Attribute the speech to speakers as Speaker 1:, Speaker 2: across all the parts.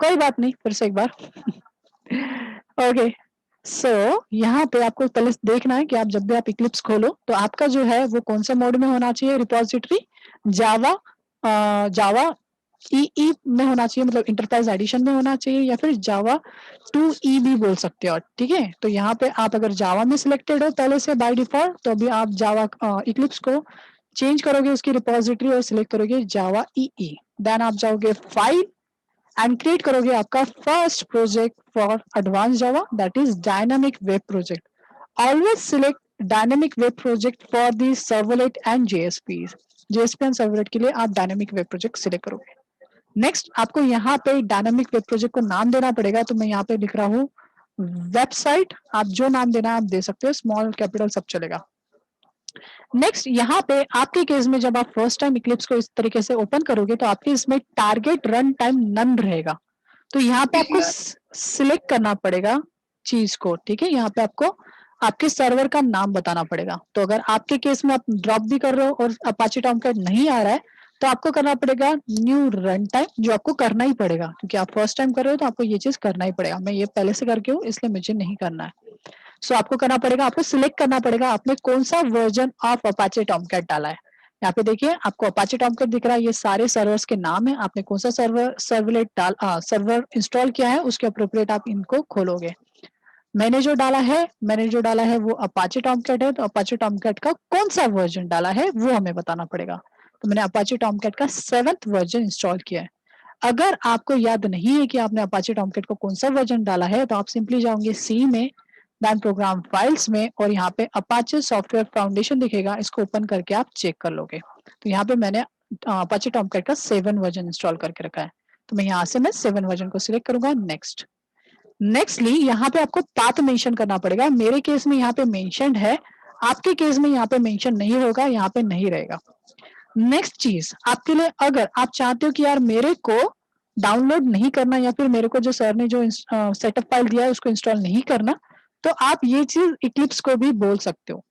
Speaker 1: कोई बात नहीं, फिर से एक बार। ओके, सो यहाँ पे आपको पहले देखना है कि आप जब भी आप इक्लिप्स खोलो तो आपका जो है वो कौन से मोड में होना चाहिए रिपॉजिटरी, जावा जावा ई में होना चाहिए, मतलब इंटरप्राइज एडिशन में होना चाहिए, या फिर जावा 2 भी बोल सकते हो, ठीक है। तो यहाँ पे आप अगर जावा में सिलेक्टेड हो पहले से बाय डिफॉल्ट, तो अभी आप जावा इक्लिप्स को चेंज करोगे उसकी रिपॉजिटरी और सिलेक्ट करोगे जावा ई। देन आप जाओगे फाइल एंड क्रिएट करोगे आपका first project for advance Java, that is dynamic web project. Always select dynamic web project for the servlet and JSP. JSP and servlet के लिए आप डायनामिक वेब प्रोजेक्ट सिलेक्ट करोगे। Next आपको यहाँ पे dynamic web project को नाम देना पड़ेगा, तो मैं यहाँ पे लिख रहा हूँ वेबसाइट। आप जो नाम देना है आप दे सकते हो, स्मॉल कैपिटल सब चलेगा। नेक्स्ट यहाँ पे आपके केस में जब आप फर्स्ट टाइम इक्लिप्स को इस तरीके से ओपन करोगे तो आपके इसमें टारगेट रन टाइम नन रहेगा, तो यहाँ पे आपको सिलेक्ट करना पड़ेगा चीज को, ठीक है। यहाँ पे आपको आपके सर्वर का नाम बताना पड़ेगा। तो अगर आपके केस में आप ड्रॉप भी कर रहे हो और अपाचे टॉमकैट नहीं आ रहा है तो आपको करना पड़ेगा न्यू रन टाइम, जो आपको करना ही पड़ेगा क्योंकि आप फर्स्ट टाइम कर रहे हो तो आपको ये चीज करना ही पड़ेगा। मैं ये पहले से करके हूँ इसलिए मुझे नहीं करना है। सो आपको करना पड़ेगा, आपको सिलेक्ट करना पड़ेगा आपने कौन सा वर्जन ऑफ अपाचे टॉमकैट डाला है। यहाँ पे देखिए आपको अपाचे टॉमकैट दिख रहा है, ये सारे सर्वर्स के नाम है, आपने कौन सा सर्वर इंस्टॉल किया है उसके अप्रोप्रिएट आप इनको खोलोगे। मैंने जो डाला है वो अपाचे टॉमकैट है, तो अपाचे टॉमकैट का कौन सा वर्जन डाला है वो हमें बताना पड़ेगा। तो मैंने अपाचे टॉमकैट का 7th वर्जन इंस्टॉल किया है। अगर आपको याद नहीं है कि आपने अपाचे टॉमकैट को कौन सा वर्जन डाला है तो आप सिंपली जाओगे सी में, देन प्रोग्राम फाइल्स में, और यहाँ पे अपाचे सॉफ्टवेयर फाउंडेशन दिखेगा, इसको ओपन करके आप चेक कर लोगे। तो यहाँ पे मैंने अपाचे टॉमकैट का 7 वर्जन इंस्टॉल करके रखा है, तो मैं यहाँ से मैं 7 वर्जन को सिलेक्ट करूंगा। नेक्स्टली यहाँ पे आपको पाथ मेंशन करना पड़ेगा। मेरे केस में यहाँ पे मेंशनड है, आपके केस में यहाँ पे मेंशन नहीं होगा, यहाँ पे नहीं रहेगा। नेक्स्ट चीज आपके लिए, अगर आप चाहते हो कि यार मेरे को डाउनलोड नहीं करना या फिर मेरे को जो सर ने जो सेटअप फाइल दिया है उसको इंस्टॉल नहीं करना, तो आप ये चीज इक्लिप्स को भी बोल सकते हो।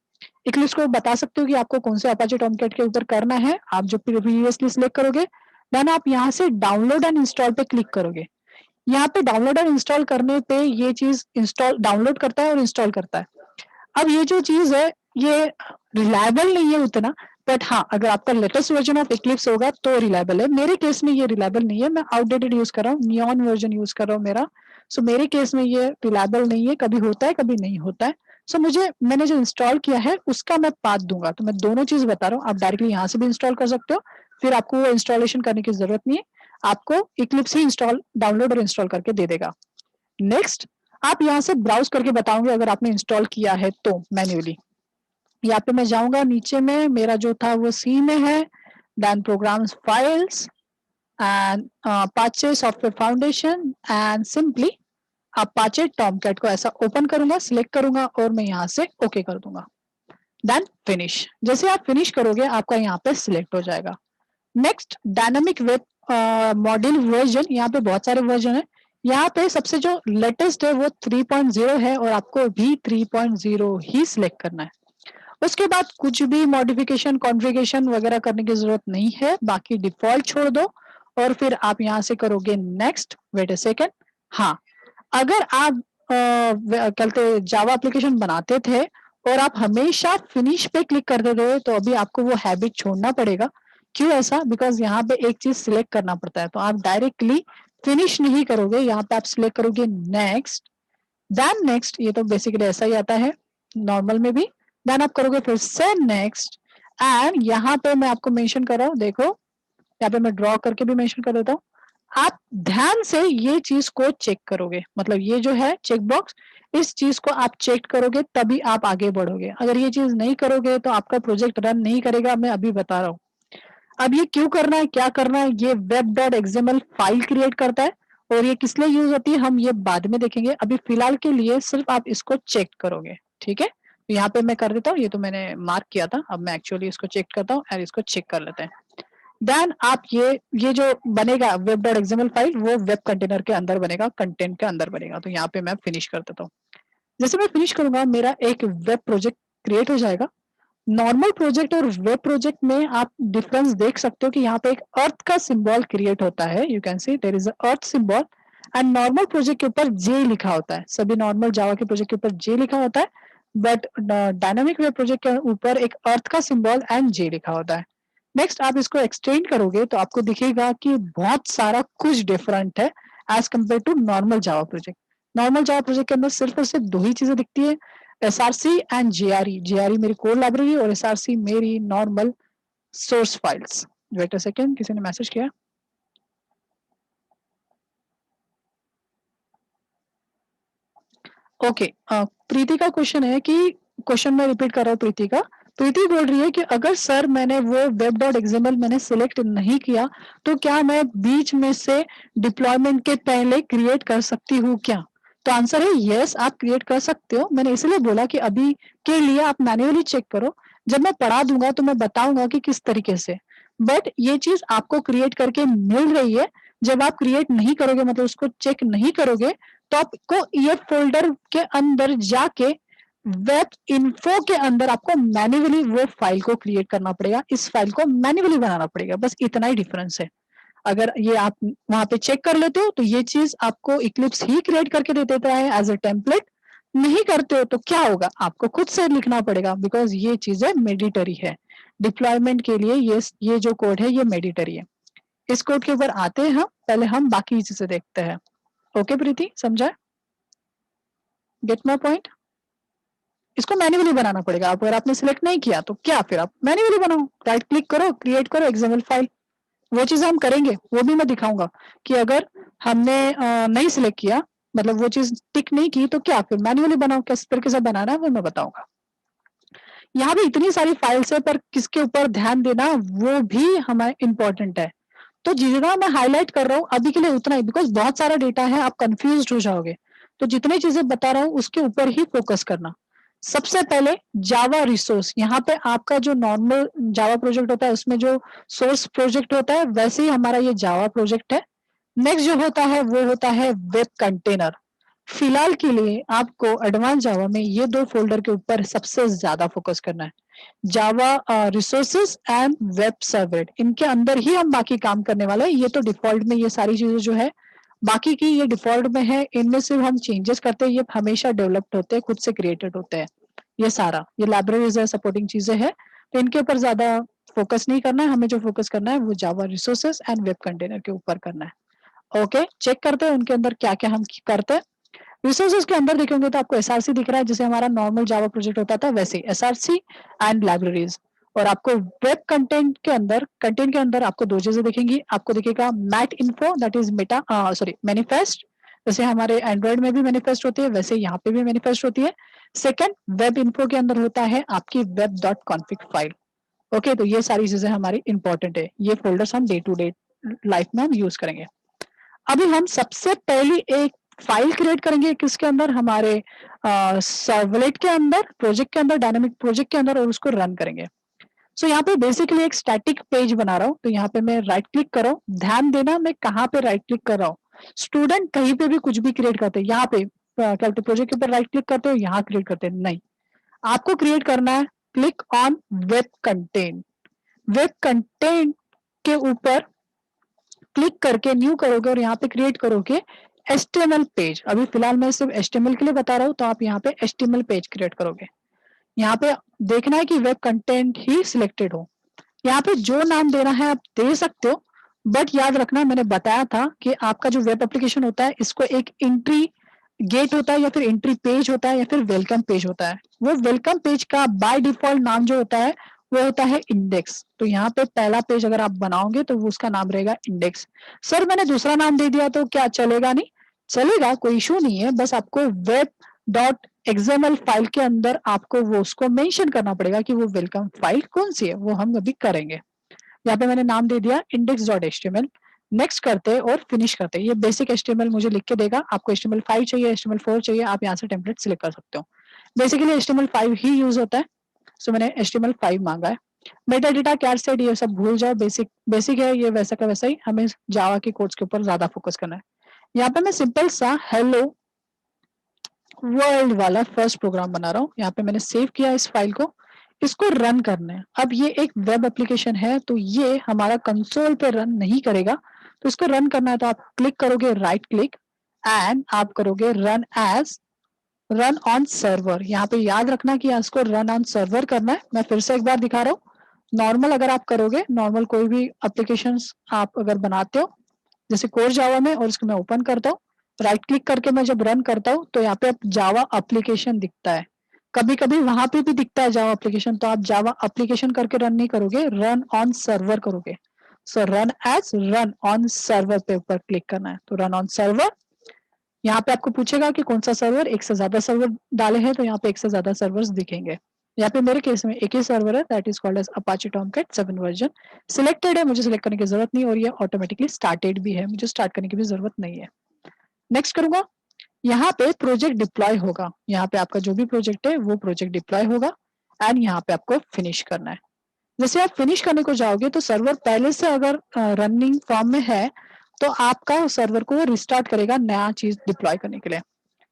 Speaker 1: इक्लिप्स को बता सकते हो कि आपको कौन से अपाचे टॉमकैट के ऊपर करना है, आप जो प्रीवियसली सिलेक्ट करोगे, देन आप यहाँ से डाउनलोड एंड इंस्टॉल पे क्लिक करोगे। यहाँ पे डाउनलोड एंड इंस्टॉल करने पे ये चीज इंस्टॉल डाउनलोड करता है और इंस्टॉल करता है। अब ये जो चीज है ये रिलायबल नहीं है उतना, बट हाँ अगर आपका लेटेस्ट वर्जन ऑफ इक्लिप्स होगा तो रिलायबल है। मेरे केस में ये रिलायबल नहीं है, मैं आउटडेटेड यूज कर रहा हूँ, नियॉन वर्जन यूज कर रहा हूँ मेरा। सो मेरे केस में ये रिलायबल नहीं है, कभी होता है कभी नहीं होता है। सो मैंने जो इंस्टॉल किया है उसका मैं पाथ दूंगा, तो मैं दोनों चीज बता रहा हूँ। आप डायरेक्टली यहाँ से भी इंस्टॉल कर सकते हो, फिर आपको वो इंस्टॉलेशन करने की जरूरत नहीं है, आपको इक्लिप्स ही इंस्टॉल डाउनलोड और इंस्टॉल करके दे देगा। नेक्स्ट आप यहाँ से ब्राउज करके बताओगे अगर आपने इंस्टॉल किया है तो मैन्युअली। यहाँ पे मैं जाऊंगा नीचे में, मेरा जो था वो सी में है, then programs files and Apache software foundation and simply Apache Tomcat को ऐसा ओपन करूंगा, सिलेक्ट करूंगा और मैं यहाँ से ओके कर दूंगा, देन फिनिश। जैसे आप फिनिश करोगे आपका यहाँ पे सिलेक्ट हो जाएगा। Next dynamic web module version, यहाँ पे बहुत सारे वर्जन है, यहाँ पे सबसे जो लेटेस्ट है वो 3.0 है और आपको भी 3.0 ही सिलेक्ट करना है। उसके बाद कुछ भी मॉडिफिकेशन कॉन्फ़िगरेशन वगैरह करने की जरूरत नहीं है, बाकी डिफॉल्ट छोड़ दो और फिर आप यहाँ से करोगे नेक्स्ट। वेट अ सेकेंड, हाँ अगर आप कहते जावा एप्लीकेशन बनाते थे और आप हमेशा फिनिश पे क्लिक करते थे तो अभी आपको वो हैबिट छोड़ना पड़ेगा। क्यों ऐसा? बिकॉज यहाँ पे एक चीज सिलेक्ट करना पड़ता है, तो आप डायरेक्टली फिनिश नहीं करोगे, यहाँ पे आप सिलेक्ट करोगे नेक्स्ट, देन नेक्स्ट। ये तो बेसिकली ऐसा ही आता है नॉर्मल में भी। देन आप करोगे फिर से नेक्स्ट, एंड यहाँ पे मैं आपको मेंशन कर रहा हूँ, देखो यहाँ पे मैं ड्रॉ करके भी मेंशन कर देता हूँ। आप ध्यान से ये चीज को चेक करोगे, मतलब ये जो है चेक बॉक्स, इस चीज को आप चेक करोगे तभी आप आगे बढ़ोगे। अगर ये चीज नहीं करोगे तो आपका प्रोजेक्ट रन नहीं करेगा, मैं अभी बता रहा हूँ। अब ये क्यों करना है, क्या करना है, ये web.xml फाइल क्रिएट करता है और ये किस लिए यूज होती है हम ये बाद में देखेंगे। अभी फिलहाल के लिए सिर्फ आप इसको चेक करोगे, ठीक है। तो यहाँ पे मैं कर देता हूँ, ये तो मैंने मार्क किया था, अब मैं एक्चुअली इसको चेक करता हूँ और इसको चेक कर लेते हैं। देन आप ये जो बनेगा web.xml फाइल वो वेब कंटेनर के अंदर बनेगा, कंटेंट के अंदर बनेगा। तो यहाँ पे मैं फिनिश कर देता हूँ। जैसे मैं फिनिश करूंगा मेरा एक वेब प्रोजेक्ट क्रिएट हो जाएगा। नॉर्मल प्रोजेक्ट और वेब प्रोजेक्ट में आप डिफरेंस देख सकते हो कि यहाँ पे एक अर्थ का सिंबल क्रिएट होता है, you can see there is a earth symbol, and normal project के ऊपर जे लिखा होता है, सभी नॉर्मल जावा के प्रोजेक्ट के ऊपर जे लिखा होता है, बट डायनामिक वेब प्रोजेक्ट के ऊपर एक अर्थ का सिंबल एंड जे लिखा होता है। नेक्स्ट आप इसको एक्सटेंड करोगे तो आपको दिखेगा कि बहुत सारा कुछ डिफरेंट है as compare to normal Java project. Normal Java project के अंदर सिर्फ और सिर्फ दो ही चीजें दिखती है, एसआरसी एंड जेआरई। जेआरई मेरी कोड लाइब्रेरी और एसआरसी मेरी normal source files. Wait a second, किसी ने मैसेज किया? ओके, प्रीति का क्वेश्चन है कि, क्वेश्चन मैं रिपीट कर रहा हूँ प्रीति का। प्रीति बोल रही है कि अगर सर मैंने वो वेब डॉट एक्सएमएल मैंने सिलेक्ट नहीं किया तो क्या मैं बीच में से डिप्लॉयमेंट के पहले क्रिएट कर सकती हूँ क्या? तो आंसर है यस, आप क्रिएट कर सकते हो। मैंने इसलिए बोला कि अभी के लिए आप मैन्युअली चेक करो, जब मैं पढ़ा दूंगा तो मैं बताऊंगा कि किस तरीके से। बट ये चीज आपको क्रिएट करके मिल रही है। जब आप क्रिएट नहीं करोगे, मतलब उसको चेक नहीं करोगे, तो आपको ये फोल्डर के अंदर जाके वेब इन्फो के अंदर आपको मैन्युअली वो फाइल को क्रिएट करना पड़ेगा, इस फाइल को मैन्युअली बनाना पड़ेगा, बस इतना ही डिफरेंस है। अगर ये आप वहां पे चेक कर लेते हो तो ये चीज आपको इक्लिप्स ही क्रिएट करके दे देता है एज अ टेम्पलेट। नहीं करते हो तो क्या होगा, आपको खुद से लिखना पड़ेगा, बिकॉज ये चीजें मेडिटरी है। डिप्लॉयमेंट के लिए ये जो कोड है ये मेडिटरी है। इस कोड के ऊपर आते हैं हम, पहले हम बाकी चीजें देखते हैं। ओके प्रीति, समझा? Gate my point? इसको मैन्युअली बनाना पड़ेगा। अगर आपने सिलेक्ट नहीं किया तो क्या, फिर आप मैन्युअली बनाओ, राइट क्लिक करो, क्रिएट करो एक्सएमएल फाइल। वो चीज हम करेंगे, वो भी मैं दिखाऊंगा कि अगर हमने नहीं सिलेक्ट किया, मतलब वो चीज टिक नहीं की, तो क्या फिर मैन्युअली बनाओ, किस तरीके से बनाना है वो मैं बताऊंगा। यहाँ भी इतनी सारी फाइल्स है, पर किसके ऊपर ध्यान देना वो भी हमारे इंपॉर्टेंट है। तो जितना मैं हाईलाइट कर रहा हूँ अभी के लिए उतना ही, बिकॉज बहुत सारा डेटा है, आप कंफ्यूज हो जाओगे। तो जितनी चीजें बता रहा हूँ उसके ऊपर ही फोकस करना। सबसे पहले जावा रिसोर्स, यहाँ पे आपका जो नॉर्मल जावा प्रोजेक्ट होता है उसमें जो सोर्स प्रोजेक्ट होता है, वैसे ही हमारा ये जावा प्रोजेक्ट है। नेक्स्ट जो होता है वो होता है वेब कंटेनर। फिलहाल के लिए आपको एडवांस जावा में ये दो फोल्डर के ऊपर सबसे ज्यादा फोकस करना है, जावा रिसोर्सेज एंड वेब सर्वलेट। इनके अंदर ही हम बाकी काम करने वाले हैं। ये तो डिफॉल्ट में ये सारी चीजें जो है बाकी की ये डिफॉल्ट में है, इनमें से हम चेंजेस करते हैं, ये हमेशा डेवलप्ड होते हैं, खुद से क्रिएटेड होते हैं। ये सारा ये लाइब्रेरीज है, सपोर्टिंग चीजें हैं, तो इनके ऊपर ज्यादा फोकस नहीं करना है। हमें जो फोकस करना है वो जावा रिसोर्सेज एंड वेब कंटेनर के ऊपर करना है। ओके, चेक करते हैं उनके अंदर क्या क्या हम करते हैं। रिसोर्सेज के अंदर देखेंगे तो आपको एसआरसी दिख रहा है, जैसे हमारा नॉर्मल जावा प्रोजेक्ट होता था वैसे एसआरसी एंड लाइब्रेरीज। और आपको वेब कंटेंट के अंदर आपको दो चीजें दिखेंगी। आपको दिखेगा meta info, that is meta sorry manifest. जैसे हमारे एंड्रॉइड में भी मैनिफेस्ट होती है वैसे यहाँ पे भी मैनिफेस्ट होती है। सेकंड, वेब इन्फो के अंदर होता है आपकी web dot config file. Okay, तो ये सारी चीजें हमारी इंपॉर्टेंट है, ये फोल्डर्स हम डे टू डे लाइफ में हम यूज करेंगे। अभी हम सबसे पहली एक फाइल क्रिएट करेंगे, किसके अंदर, हमारे सर्वलेट के अंदर, प्रोजेक्ट के अंदर, डायनामिक प्रोजेक्ट के अंदर, और उसको रन करेंगे। सो यहाँ पे बेसिकली एक स्टैटिक पेज बना रहा हूँ, तो यहाँ पे मैं राइट क्लिक कर रहा हूँ। ध्यान देना मैं कहाँ पे राइट क्लिक कर रहा हूँ। स्टूडेंट कहीं पे भी कुछ भी क्रिएट करते हैं, यहाँ पे क्या बोलते, प्रोजेक्ट के ऊपर राइट क्लिक करते हो, यहाँ क्रिएट करते हैं, नहीं। आपको क्रिएट करना है, click on web content. Web content के ऊपर क्लिक करके न्यू करोगे और यहाँ पे क्रिएट करोगे HTML पेज। अभी फिलहाल मैं सिर्फ HTML के लिए बता रहा हूँ, तो आप यहाँ पे HTML पेज क्रिएट करोगे। यहाँ पे देखना है कि वेब कंटेंट ही सिलेक्टेड हो। यहाँ पे जो नाम देना है आप दे सकते हो, बट याद रखना मैंने बताया था कि आपका जो वेब एप्लीकेशन होता है इसको एक एंट्री गेट होता है, या फिर एंट्री पेज होता है, या फिर वेलकम पेज होता है। वो वेलकम पेज का बाय डिफॉल्ट नाम जो होता है वो होता है इंडेक्स। तो यहाँ पे पहला पेज अगर आप बनाओगे तो वो उसका नाम रहेगा इंडेक्स। सर मैंने दूसरा नाम दे दिया तो क्या चलेगा? नहीं चलेगा, कोई इशू नहीं है, बस आपको वेब डॉट एक्सएमएल फाइल के अंदर आपको वो उसको मेंशन करना पड़ेगा कि वो वेलकम फाइल कौन सी है, वो हम अभी करेंगे। यहाँ पे मैंने नाम दे दिया index.html। नेक्स्ट करते हैं और फिनिश करते हैं। ये बेसिक HTML मुझे लिख के देगा। आपको HTML5 चाहिए, HTML4 चाहिए, आप यहाँ से टेम्पलेट सिलेक्ट कर सकते हो। बेसिकली HTML5 ही यूज होता है, सो मैंने HTML5 मांगा है। मेटा डेटा, कैट सेट, ये सब भूल जाओ, बेसिक बेसिक है ये, वैसा का वैसा ही। हमें जावा के कोड्स के ऊपर ज्यादा फोकस करना है। यहाँ पे मैं सिंपल सा हेलो वर्ल्ड वाला फर्स्ट प्रोग्राम बना रहा हूँ। यहाँ पे मैंने सेव किया इस फाइल को, इसको रन करना है। अब ये एक वेब एप्लीकेशन है तो ये हमारा कंसोल पे रन नहीं करेगा, तो इसको रन करना है तो आप क्लिक करोगे राइट क्लिक, एंड आप करोगे रन ऑन सर्वर। यहाँ पे याद रखना कि इसको रन ऑन सर्वर करना है। मैं फिर से एक बार दिखा रहा हूँ। नॉर्मल अगर आप करोगे, नॉर्मल कोई भी एप्लीकेशन आप अगर बनाते हो, जैसे कोर जावा में, और इसको मैं ओपन करता हूँ, राइट क्लिक करके मैं जब रन करता हूँ तो यहाँ पे जावा एप्लीकेशन दिखता है। कभी कभी वहां पे भी दिखता है जावा एप्लीकेशन, तो आप जावा एप्लीकेशन करके रन नहीं करोगे, रन ऑन सर्वर करोगे। सो रन ऑन सर्वर पे ऊपर क्लिक करना है, तो रन ऑन सर्वर। यहाँ पे आपको पूछेगा कि कौन सा सर्वर, एक से ज्यादा सर्वर डाले हैं तो यहाँ पे एक से ज्यादा सर्वर्स दिखेंगे। यहाँ पे मेरे केस में एक ही सर्वर है, that is called as Apache Tomcat 7 version. Selected है, मुझे सिलेक्ट करने की जरूरत नहीं, और ये ऑटोमेटिकली स्टार्टेड भी है, मुझे स्टार्ट करने की भी जरूरत नहीं है। नेक्स्ट करूंगा। यहाँ पे प्रोजेक्ट डिप्लॉय होगा, यहाँ पे आपका जो भी प्रोजेक्ट है वो प्रोजेक्ट डिप्लॉय होगा, एंड यहाँ पे आपको फिनिश करना है। जैसे आप फिनिश करने को जाओगे तो सर्वर पहले से अगर रनिंग फॉर्म में है तो आपका सर्वर को रिस्टार्ट करेगा नया चीज डिप्लॉय करने के लिए।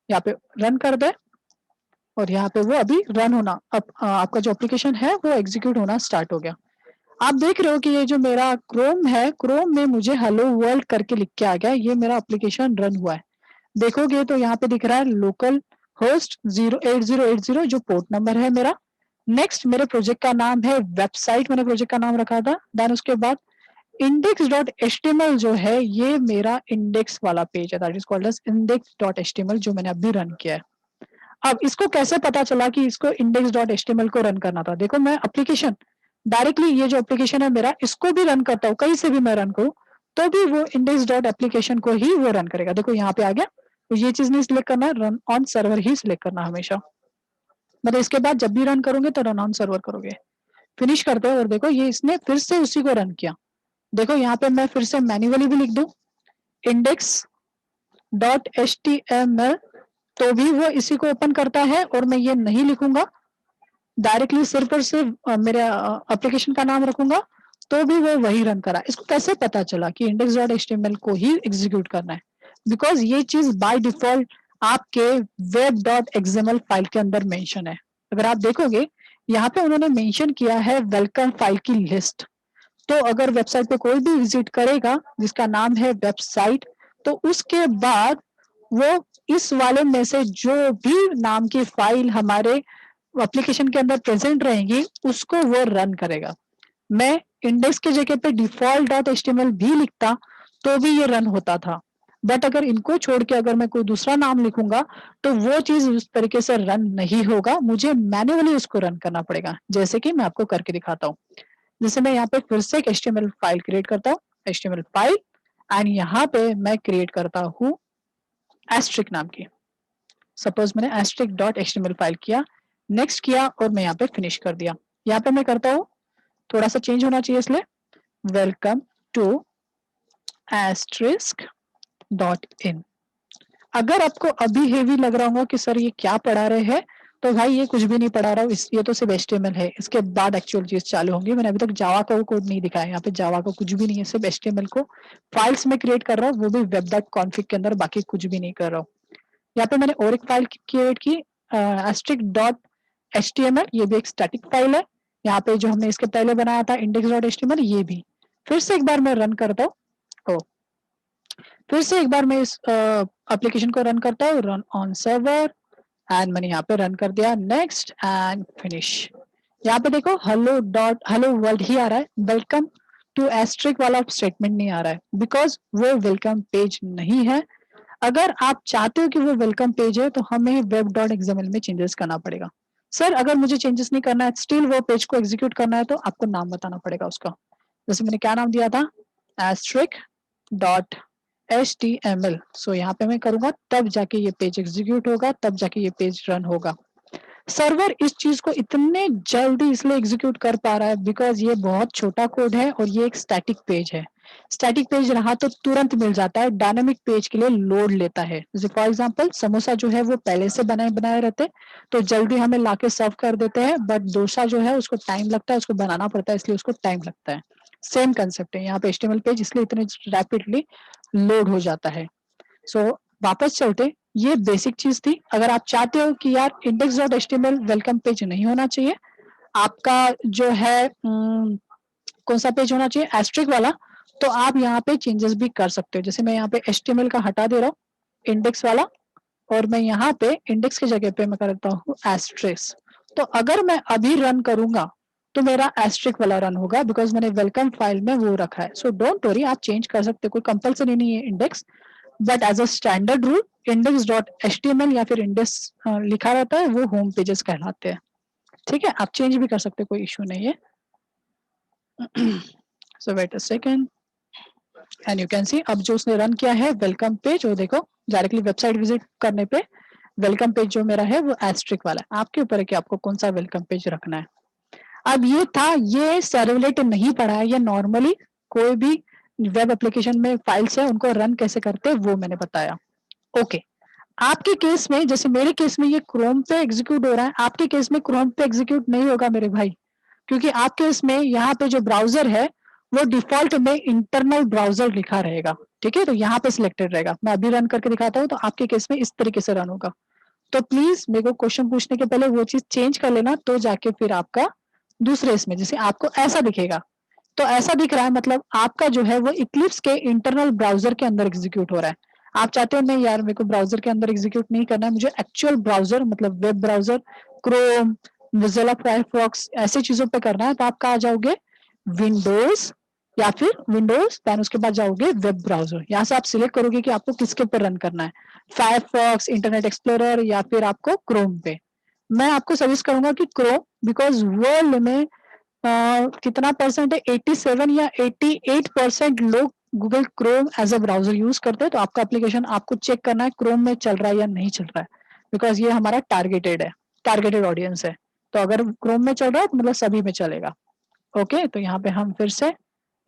Speaker 1: यहाँ पे रन कर दे, और यहाँ पे वो अभी रन होना, अब आपका जो एप्लीकेशन है वो एग्जीक्यूट होना स्टार्ट हो गया। आप देख रहे हो कि ये जो मेरा क्रोम है, क्रोम में मुझे हेलो वर्ल्ड करके लिख के आ गया, ये मेरा एप्लीकेशन रन हुआ है। देखोगे तो यहाँ पे दिख रहा है लोकल होस्ट 08080 जो पोर्ट नंबर है मेरा। नेक्स्ट मेरे प्रोजेक्ट का नाम है वेबसाइट, मैंने प्रोजेक्ट का नाम रखा था। देन उसके बाद index.html जो है ये मेरा इंडेक्स वाला पेज है, that is called as index.html, जो मैंने अभी रन किया है। अब इसको कैसे पता चला कि इसको index.html को रन करना था? देखो मैं एप्लीकेशन डायरेक्टली, ये जो एप्लीकेशन है मेरा, इसको भी रन करता हूँ, कहीं से भी मैं रन करूँ तो भी वो index.application को ही वो रन करेगा। देखो यहाँ पे आ गया, तो ये चीज नहीं सिलेक्ट करना, run on server he select करना हमेशा। मतलब इसके बाद जब भी रन करोगे तो रन ऑन सर्वर करोगे। फिनिश करते हो और देखो ये इसने फिर से उसी को रन किया। देखो यहाँ पे मैं फिर से मैन्युअली भी लिख दूं index.html, तो भी वो इसी को ओपन करता है, और मैं ये नहीं लिखूंगा, डायरेक्टली सिर्फ और सिर्फ मेरे एप्लीकेशन का नाम रखूंगा, तो भी वो वही रन करा। इसको कैसे पता चला कि index.html को ही एग्जीक्यूट करना है? बिकॉज ये चीज बाय डिफॉल्ट आपके web.xml फाइल के अंदर मेंशन है। अगर आप देखोगे यहाँ पे उन्होंने मेंशन किया है वेलकम फाइल की लिस्ट। तो अगर वेबसाइट पे कोई भी विजिट करेगा जिसका नाम है वेबसाइट, तो उसके बाद वो इस वाले में से जो भी नाम की फाइल हमारे एप्लीकेशन के अंदर प्रेजेंट रहेंगी उसको वो रन करेगा। मैं इंडेक्स की जगह पे default.html भी लिखता तो भी ये रन होता था, बट अगर इनको छोड़ के अगर मैं कोई दूसरा नाम लिखूंगा तो वो चीज उस तरीके से रन नहीं होगा, मुझे मैन्युअली उसको रन करना पड़ेगा, जैसे कि मैं आपको करके दिखाता हूँ। जैसे मैं यहाँ पे फिर से एक HTML फाइल क्रिएट करता हूँ, HTML फाइल, एंड यहाँ पे मैं क्रिएट करता हूँ एस्ट्रिक नाम की। सपोज मैंने asterisk.html फाइल किया, नेक्स्ट किया, और मैं यहाँ पे फिनिश कर दिया। यहाँ पे मैं करता हूँ, थोड़ा सा चेंज होना चाहिए इसलिए, वेलकम टू asterisk.in। अगर आपको अभी हेवी लग रहा होगा कि सर ये क्या पढ़ा रहे हैं, तो भाई ये कुछ भी नहीं पढ़ा रहा हूँ, ये तो सिर्फ HTML है, इसके बाद एक्चुअल चीज चालू होंगी। मैंने अभी तक जावा का कोड नहीं दिखाया, यहाँ पे जावा का कुछ भी नहीं है, सिर्फ HTML को फाइल्स में क्रिएट कर रहा हूँ, वो भी web.config के अंदर, बाकी कुछ भी नहीं कर रहा हूँ। यहाँ पे मैंने और एक फाइल क्रिएट की asterisk.html, ये भी एक स्टैटिक फाइल है। यहाँ पे जो हमने इसके पहले बनाया था index.html, ये भी। फिर से एक बार मैं रन करता हूँ, फिर से एक बार मैं इस एप्लीकेशन को रन करता हूँ, रन ऑन सर्वर, एंड मैंने यहाँ पे रन कर दिया, नेक्स्ट एंड फिनिश। यहाँ पे देखो हेलो वर्ल्ड ही आ रहा है, वेलकम टू एस्ट्रिक वाला स्टेटमेंट नहीं आ रहा है, बिकॉज वो वेलकम पेज नहीं है। अगर आप चाहते हो कि वो वेलकम पेज है तो हमें web.xml में चेंजेस करना पड़ेगा। सर अगर मुझे चेंजेस नहीं करना है, स्टिल वो पेज को एग्जीक्यूट करना है, तो आपको नाम बताना पड़ेगा उसका। जैसे मैंने क्या नाम दिया था, asterisk.html। सो यहाँ पे मैं करूंगा, तब जाके ये पेज एग्जीक्यूट होगा, तब जाके ये पेज रन होगा। सर्वर इस चीज को इतने जल्दी इसलिए एग्जीक्यूट कर पा रहा है बिकॉज ये बहुत छोटा कोड है और ये एक स्टैटिक पेज है। स्टैटिक पेज रहा तो तुरंत मिल जाता है, डायनामिक पेज के लिए लोड लेता है। जैसे फॉर एग्जांपल समोसा जो है वो पहले से बनाए बनाए रहते तो जल्दी हमें लाके सर्व कर देते हैं, बट डोसा जो है उसको टाइम लगता है, उसको बनाना पड़ता है, इसलिए उसको टाइम लगता है। सेम कंसेप्ट है यहाँ पे, HTML पेज इसलिए इतने रैपिडली लोड हो जाता है। सो वापस चलते, ये बेसिक चीज थी। अगर आप चाहते हो कि यार index.html वेलकम पेज नहीं होना चाहिए, आपका जो है कौन सा पेज होना चाहिए, एस्ट्रिक वाला, तो आप यहाँ पे चेंजेस भी कर सकते हो। जैसे मैं यहाँ पे HTML का हटा दे रहा हूँ, इंडेक्स वाला, और मैं यहाँ पे इंडेक्स की जगह पे मैं करता हूँ एस्ट्रिक्स। तो अगर मैं अभी रन करूंगा तो मेरा एस्ट्रिक वाला रन होगा, बिकॉज मैंने वेलकम फाइल में वो रखा है। सो डोंट वरी, आप चेंज कर सकते, कोई कंपल्सरी नहीं है index, but as a standard rule index dot HTML या फिर इंडेक्स लिखा रहता है, वो होम पेजेस कहलाते हैं। ठीक है, आप चेंज भी कर सकते, कोई इशू नहीं है। So wait a second, and you can see अब जो उसने रन किया है वेलकम पेज, वो देखो डायरेक्टली वेबसाइट विजिट करने पे वेलकम पेज जो मेरा है वो एस्ट्रिक वाला है। आपके ऊपर है कि आपको कौन सा वेलकम पेज रखना है। अब ये था, ये सर्वलेट नहीं पढ़ा है, ये नॉर्मली कोई भी वेब एप्लीकेशन में फाइल्स है उनको रन कैसे करते हैं वो मैंने बताया। ओके, आपके केस में, जैसे मेरे केस में ये क्रोम पे एग्जीक्यूट हो रहा है, आपके केस में क्रोम पे एग्जीक्यूट नहीं होगा मेरे भाई, क्योंकि आपके इसमें यहाँ पे जो ब्राउजर है वो डिफॉल्ट में इंटरनल ब्राउजर लिखा रहेगा। ठीक है, तो यहाँ पे सिलेक्टेड रहेगा। मैं अभी रन करके दिखाता हूँ, तो आपके केस में इस तरीके से रन होगा। तो प्लीज मेरे को क्वेश्चन पूछने के पहले वो चीज चेंज कर लेना, तो जाके फिर आपका दूसरे इसमें जैसे आपको ऐसा दिखेगा, तो ऐसा दिख रहा है मतलब आपका जो है वो इक्लिप्स के इंटरनल ब्राउजर के अंदर एग्जीक्यूट हो रहा है। आप चाहते हो नहीं यार मेरे को ब्राउजर के अंदर एग्जीक्यूट नहीं करना है, मुझे एक्चुअल ब्राउजर मतलब web browser, Chrome, Mozilla Firefox ऐसे चीजों पे करना है, तो आप कहाँ जाओगे, विंडोज या फिर विंडोज देन उसके बाद जाओगे वेब ब्राउजर। यहाँ से आप सिलेक्ट करोगे कि आपको किसके ऊपर रन करना है, फायरफॉक्स, इंटरनेट एक्सप्लोरर या फिर आपको क्रोम पे। मैं आपको सजेस्ट करूंगा कि क्रोम, बिकॉज वर्ल्ड में कितना परसेंट है, 87 या 88% लोग Google Chrome as a browser use करते हैं। तो आपका एप्लीकेशन आपको चेक करना है क्रोम में चल रहा है या नहीं चल रहा है, बिकॉज ये हमारा टारगेटेड है, टारगेटेड ऑडियंस है। तो अगर क्रोम में चल रहा है तो मतलब सभी में चलेगा। ओके, तो यहाँ पे हम फिर से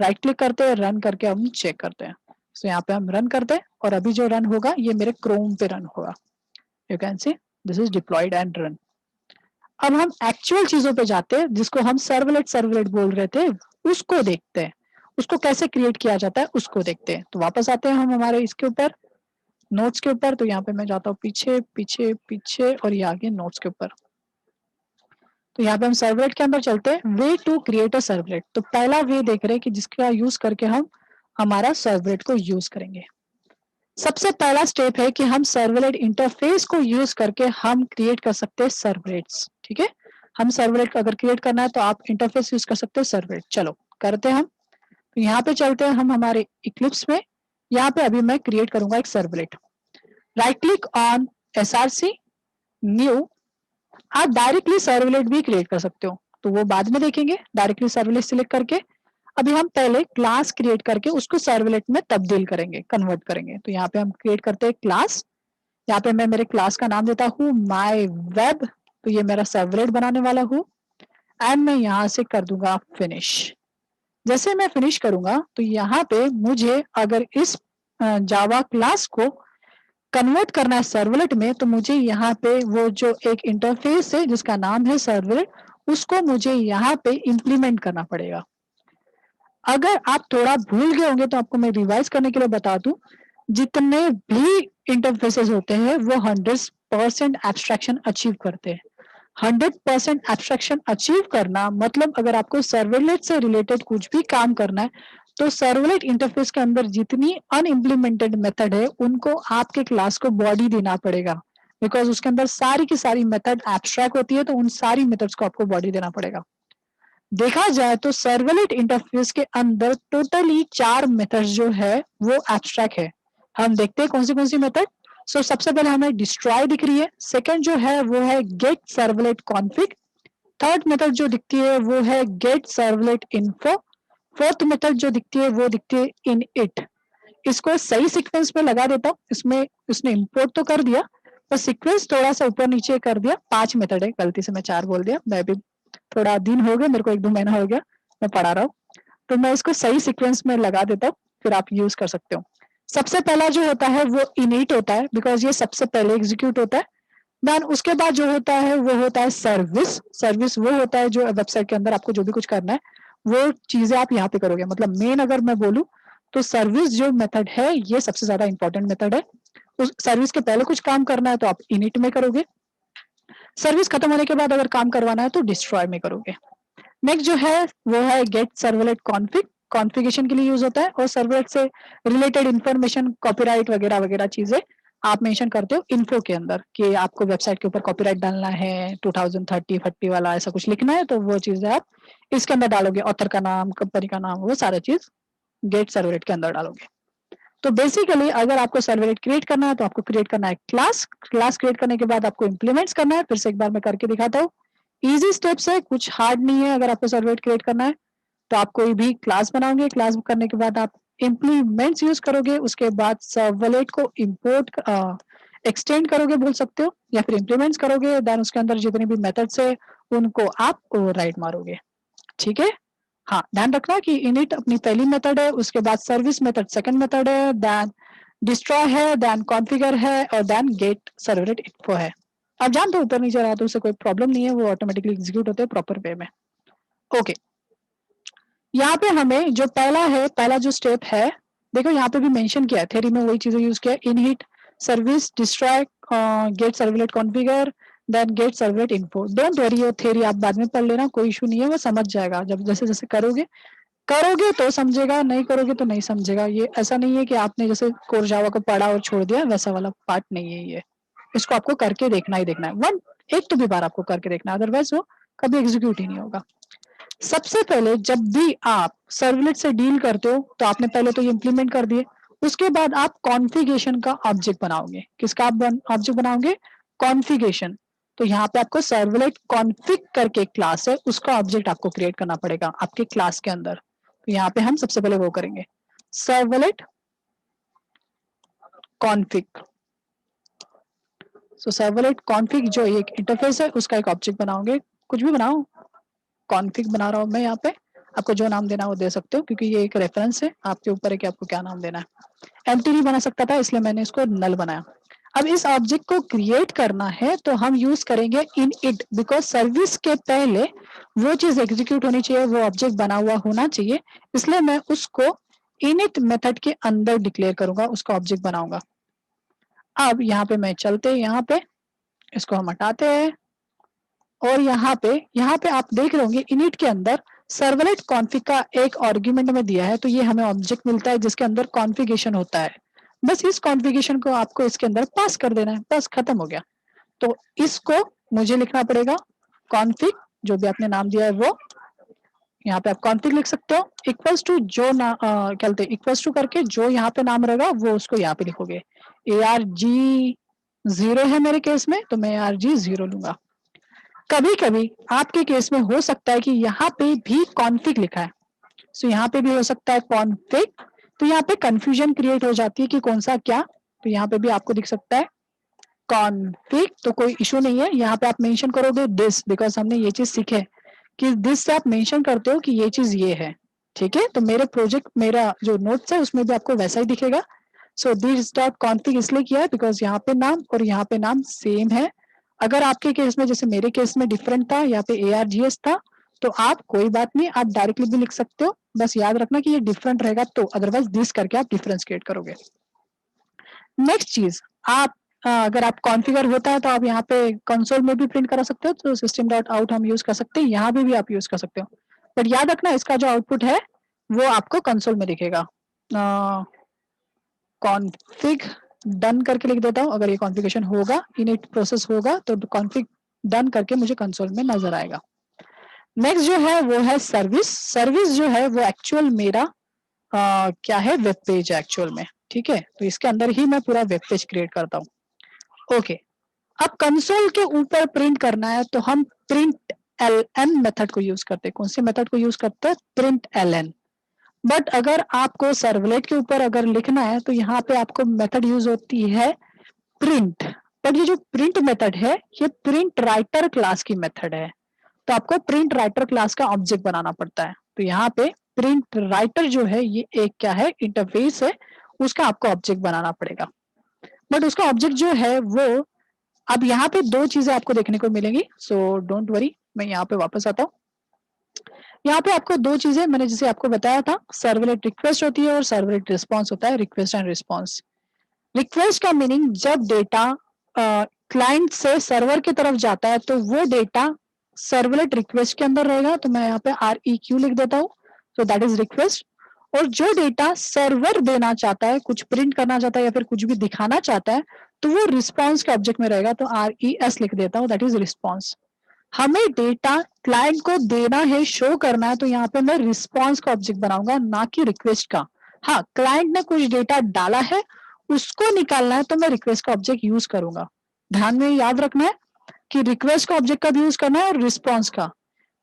Speaker 1: राइट क्लिक करते हैं, रन करके हम चेक करते हैं। तो यहाँ पे हम रन करते हैं और अभी जो रन होगा ये मेरे क्रोम पे रन होगा। You can see this is deployed and run. अब हम एक्चुअल चीजों पे जाते हैं, जिसको हम सर्वलेट सर्वलेट बोल रहे थे, उसको देखते हैं, उसको कैसे क्रिएट किया जाता है उसको देखते हैं। तो वापस आते हैं हम हमारे इसके ऊपर, नोट्स के ऊपर। तो यहाँ पे मैं जाता हूँ पीछे पीछे पीछे और ये आगे नोट्स के ऊपर। तो यहाँ पे हम सर्वलेट के अंदर चलते हैं, way to create a servlet. तो पहला वे देख रहे हैं कि जिसका यूज करके हम हमारा सर्वलेट को यूज करेंगे। सबसे पहला स्टेप है कि हम सर्वलेट इंटरफेस को यूज करके हम क्रिएट कर सकते हैं सर्वलेट्स। ठीक है, हम सर्वलेट अगर क्रिएट करना है तो आप इंटरफेस यूज कर सकते हो सर्वलेट। चलो करते हैं हम। तो यहाँ पे चलते हैं हम हमारे इक्लिप्स में। यहाँ पे अभी मैं क्रिएट करूंगा एक servlet. Right click on SRC new. आप डायरेक्टली सर्वलेट भी क्रिएट कर सकते हो, तो वो बाद में देखेंगे, डायरेक्टली सर्वलेट सिलेक्ट करके। अभी हम पहले क्लास क्रिएट करके उसको सर्वलेट में तब्दील करेंगे, कन्वर्ट करेंगे। तो यहाँ पे हम क्रिएट करते हैं क्लास। यहाँ पे मैं मेरे क्लास का नाम देता हूँ माई वेब। तो ये मेरा सर्वलेट बनाने वाला हूँ, एंड मैं यहाँ से कर दूंगा फिनिश। जैसे मैं फिनिश करूंगा तो यहाँ पे मुझे अगर इस जावा क्लास को कन्वर्ट करना है सर्वलेट में, तो मुझे यहाँ पे वो जो एक इंटरफेस है जिसका नाम है सर्वलेट, उसको मुझे यहाँ पे इम्प्लीमेंट करना पड़ेगा। अगर आप थोड़ा भूल गए होंगे तो आपको मैं रिवाइज करने के लिए बता दूं, जितने भी इंटरफेसेस होते हैं वो 100% एब्स्ट्रैक्शन अचीव करते हैं। 100% एब्स्ट्रैक्शन अचीव करना मतलब अगर आपको सर्वलेट से रिलेटेड कुछ भी काम करना है, तो सर्वलेट इंटरफेस के अंदर जितनी अनइम्प्लीमेंटेड मेथड है उनको आपके क्लास को बॉडी देना पड़ेगा, बिकॉज उसके अंदर सारी की सारी मेथड एब्स्ट्रैक्ट होती है, तो उन सारी मेथड्स को आपको बॉडी देना पड़ेगा। देखा जाए तो सर्वलेट इंटरफेस के अंदर टोटली 4 मेथड्स जो है वो एब्स्ट्रैक्ट है। हम देखते हैं कौन सी मेथड। सो सबसे पहले हमें डिस्ट्रॉय दिख रही है। सेकंड जो है वो है gate servlet config. Third method जो दिखती है वो है gate servlet info. Fourth method जो दिखती है वो दिखती है इन इट। इसको सही सीक्वेंस में लगा देता हूँ, इसमें उसने इंपोर्ट तो कर दिया पर सीक्वेंस थोड़ा सा ऊपर नीचे कर दिया। 5 मेथड है, गलती से मैं 4 बोल दिया, मैं भी थोड़ा दिन हो गया, मेरे को 1-2 महीना हो गया मैं पढ़ा रहा हूँ, तो मैं इसको सही सीक्वेंस में लगा देता हूँ, फिर आप यूज कर सकते हो। सबसे पहला जो होता है वो इनिट होता है, बिकॉज ये सबसे पहले एग्जीक्यूट होता है। देन उसके बाद जो होता है वो होता है सर्विस। सर्विस वो होता है जो वेबसाइट के अंदर आपको जो भी कुछ करना है वो चीजें आप यहाँ पे करोगे। मतलब मेन अगर मैं बोलूँ तो सर्विस जो मेथड है ये सबसे ज्यादा इंपॉर्टेंट मेथड है। उस सर्विस के पहले कुछ काम करना है तो आप इनिट में करोगे, सर्विस खत्म होने के बाद अगर काम करवाना है तो डिस्ट्रॉय में करोगे। नेक्स्ट जो है वो है गेट सर्वलेट कॉन्फिग। कॉन्फ़िगरेशन के लिए यूज होता है और सर्वलेट से रिलेटेड इंफॉर्मेशन, कॉपीराइट वगैरह वगैरह चीजें आप मेंशन करते हो इन्फो के अंदर कि आपको वेबसाइट के ऊपर कॉपीराइट डालना है 2030 वाला ऐसा कुछ लिखना है, तो वो चीजें आप इसके अंदर डालोगे, ऑथर का नाम, कंपनी का नाम, वो सारा चीज गेट सर्वलेट के अंदर डालोगे। तो बेसिकली अगर आपको सर्वलेट क्रिएट करना है तो आपको क्रिएट करना है क्लास क्रिएट करने के बाद आपको इंप्लीमेंट्स करना है। फिर से एक बार मैं करके दिखाता हूँ, इजी स्टेप्स है, कुछ हार्ड नहीं है। अगर आपको सर्वलेट क्रिएट करना है तो आप कोई भी क्लास बनाओगे, क्लास करने के बाद आप इम्प्लीमेंट्स यूज करोगे, उसके बाद सर्वलेट को इंपोर्ट एक्सटेंड करोगे बोल सकते हो, या फिर इम्प्लीमेंट्स करोगे, देन उसके अंदर जितने भी मेथड्स है उनको आप ओवरराइड मारोगे। ठीक है, हाँ ध्यान रखना कि इनिट अपनी पहली मेथड है, उसके बाद सर्विस मेथड सेकंड मेथड है, देन डिस्ट्रॉय है, देन कॉन्फ़िगर है, और देन गेट सर्वलेट इन्फो है। आप जानते हो ऊपर नीचे रहा तो उससे कोई प्रॉब्लम नहीं है, वो ऑटोमेटिकली एग्जीक्यूट होते हैं प्रॉपर वे में। ओके, यहाँ पे हमें जो पहला जो स्टेप है, देखो यहाँ पे भी मेंशन किया है, थ्योरी में वही चीजें यूज किया है, init service destroy get servlet configure then get servlet info. Don't worry, वो थ्योरी आप बाद में पढ़ लेना, कोई इशू नहीं है, वो समझ जाएगा जब जैसे जैसे करोगे तो समझेगा, नहीं करोगे तो नहीं समझेगा। ये ऐसा नहीं है कि आपने जैसे कोर जावा को पढ़ा और छोड़ दिया, वैसा वाला पार्ट नहीं है ये। इसको आपको करके देखना ही देखना है, एक तो भी बार आपको करके देखना है, अदरवाइज वो कभी एग्जीक्यूट ही नहीं होगा। सबसे पहले जब भी आप सर्वलेट से डील करते हो तो आपने पहले तो ये इंप्लीमेंट कर दिए, उसके बाद आप कॉन्फ़िगरेशन का ऑब्जेक्ट बनाओगे। किसका आप ऑब्जेक्ट बनाओगे? कॉन्फ़िगरेशन। तो यहाँ पे आपको सर्वलेट कॉन्फ़िग करके क्लास है, उसका ऑब्जेक्ट आपको क्रिएट करना पड़ेगा आपके क्लास के अंदर। तो यहाँ पे हम सबसे पहले वो करेंगे, सर्वलेट कॉन्फ़िग। सो सर्वलेट कॉन्फ़िग जो एक इंटरफेस है उसका एक ऑब्जेक्ट बनाओगे, कुछ भी बनाओ, कॉन्फ़िग बना रहा हूं मैं यहाँ पे, आपको जो नाम देना है वो दे सकते हो, क्योंकि ये एक रेफरेंस है, आपके ऊपर है कि आपको क्या नाम देना है। एम्प्टी नहीं बना सकता था इसलिए मैंने इसको नल बनाया। अब इस ऑब्जेक्ट को क्रिएट करना है तो हम यूज करेंगे इन इट, बिकॉज सर्विस के पहले वो चीज एग्जीक्यूट होनी चाहिए, वो ऑब्जेक्ट बना हुआ होना चाहिए, इसलिए मैं उसको इनिट मेथड के अंदर डिक्लेयर करूंगा, उसका ऑब्जेक्ट बनाऊंगा। अब यहाँ पे मैं चलते, यहाँ पे इसको हम हटाते हैं, और यहाँ पे आप देख रहे होंगे इनिट के अंदर सर्वलेट कॉन्फ़िग का एक आर्गुमेंट में दिया है, तो ये हमें ऑब्जेक्ट मिलता है जिसके अंदर कॉन्फ़िगरेशन होता है। बस इस कॉन्फ़िगरेशन को आपको इसके अंदर पास कर देना है, बस खत्म हो गया। तो इसको मुझे लिखना पड़ेगा कॉन्फ़िग, जो भी आपने नाम दिया है वो, यहाँ पे आप कॉन्फ़िग लिख सकते हो, इक्वल्स टू जो ना क्या बोलते हैं, इक्वल्स टू करके जो यहाँ पे नाम रहेगा वो उसको यहाँ पे लिखोगे। ARG0 है मेरे केस में, तो मैं ARG0 लूंगा। कभी कभी आपके केस में हो सकता है कि यहाँ पे भी कॉन्फ़िग लिखा है, सो यहाँ पे भी हो सकता है कॉन्फ़िग, तो यहाँ पे कंफ्यूजन क्रिएट हो जाती है कि कौन सा क्या, तो यहाँ पे भी आपको दिख सकता है कॉन्फ़िग, तो कोई इशू नहीं है। यहाँ पे आप मेंशन करोगे दिस, बिकॉज हमने ये चीज सीखे कि दिस से आप मेंशन करते हो कि ये चीज ये है। ठीक है, तो मेरा जो नोट्स है उसमें भी आपको वैसा ही दिखेगा। सो दिस डॉट कॉन्फ़िग इसलिए किया है बिकॉज यहाँ पे नाम और यहाँ पे नाम सेम है। अगर आपके केस में, जैसे मेरे केस में डिफरेंट था, यहाँ पे ARGS था, तो आप कोई बात नहीं, आप डायरेक्टली भी लिख सकते हो, बस याद रखना कि ये डिफरेंट रहेगा, तो अदरवाइज दिस करके आप डिफरेंस क्रिएट करोगे। नेक्स्ट चीज, आप अगर आप कॉन्फ़िगर होता है तो आप यहाँ पे कंसोल में भी प्रिंट करा सकते हो, तो सिस्टम डॉट आउट हम यूज कर सकते हैं, यहाँ पे भी आप यूज कर सकते हो, बट याद रखना इसका जो आउटपुट है वो आपको कंसोल में दिखेगा। कॉन्फ़िग डन करके लिख देता हूँ, अगर ये कॉन्फ़िगरेशन होगा, इनिट प्रोसेस होगा, तो कॉन्फ़िग डन करके मुझे कंसोल में नजर आएगा। नेक्स्ट जो है वो है सर्विस। सर्विस जो है वो एक्चुअल मेरा क्या है, वेब पेज है एक्चुअल में। ठीक है, तो इसके अंदर ही मैं पूरा वेब पेज क्रिएट करता हूँ। ओके, अब कंसोल के ऊपर प्रिंट करना है तो हम प्रिंट ln मेथड को यूज करते हैं। कौन सी मेथड को यूज करते हैं? Print ln। बट अगर आपको सर्वलेट के ऊपर अगर लिखना है तो यहाँ पे आपको मेथड यूज होती है प्रिंट। बट ये जो प्रिंट मेथड है ये प्रिंट राइटर क्लास की मेथड है, तो आपको प्रिंट राइटर क्लास का ऑब्जेक्ट बनाना पड़ता है। तो यहाँ पे प्रिंट राइटर जो है ये एक क्या है, इंटरफेस है, उसका आपको ऑब्जेक्ट बनाना पड़ेगा। बट उसका ऑब्जेक्ट जो है वो, अब यहाँ पे दो चीजें आपको देखने को मिलेंगी, सो डोंट वरी, मैं यहाँ पे वापस आता हूँ। यहाँ पे आपको दो चीजें, मैंने जैसे आपको बताया था, सर्वलेट रिक्वेस्ट होती है और सर्वलेट रिस्पॉन्स होता है, रिक्वेस्ट एंड रिस्पॉन्स। रिक्वेस्ट का मीनिंग जब डेटा क्लाइंट से सर्वर की तरफ जाता है तो वो डेटा सर्वलेट रिक्वेस्ट के अंदर रहेगा, तो मैं यहाँ पे REQ लिख देता हूँ, सो दैट इज रिक्वेस्ट। और जो डेटा सर्वर देना चाहता है, कुछ प्रिंट करना चाहता है या फिर कुछ भी दिखाना चाहता है, तो वो रिस्पॉन्स के ऑब्जेक्ट में रहेगा। तो RES लिख देता हूँ, दैट इज रिस्पॉन्स। हमें डेटा क्लाइंट को देना है, शो करना है, तो यहाँ पे मैं रिस्पॉन्स का ऑब्जेक्ट बनाऊंगा, ना कि रिक्वेस्ट का। हाँ, क्लाइंट ने कुछ डेटा डाला है, उसको निकालना है, तो मैं रिक्वेस्ट का ऑब्जेक्ट यूज करूंगा। ध्यान में याद रखना है कि रिक्वेस्ट का ऑब्जेक्ट कब यूज करना है और रिस्पॉन्स का।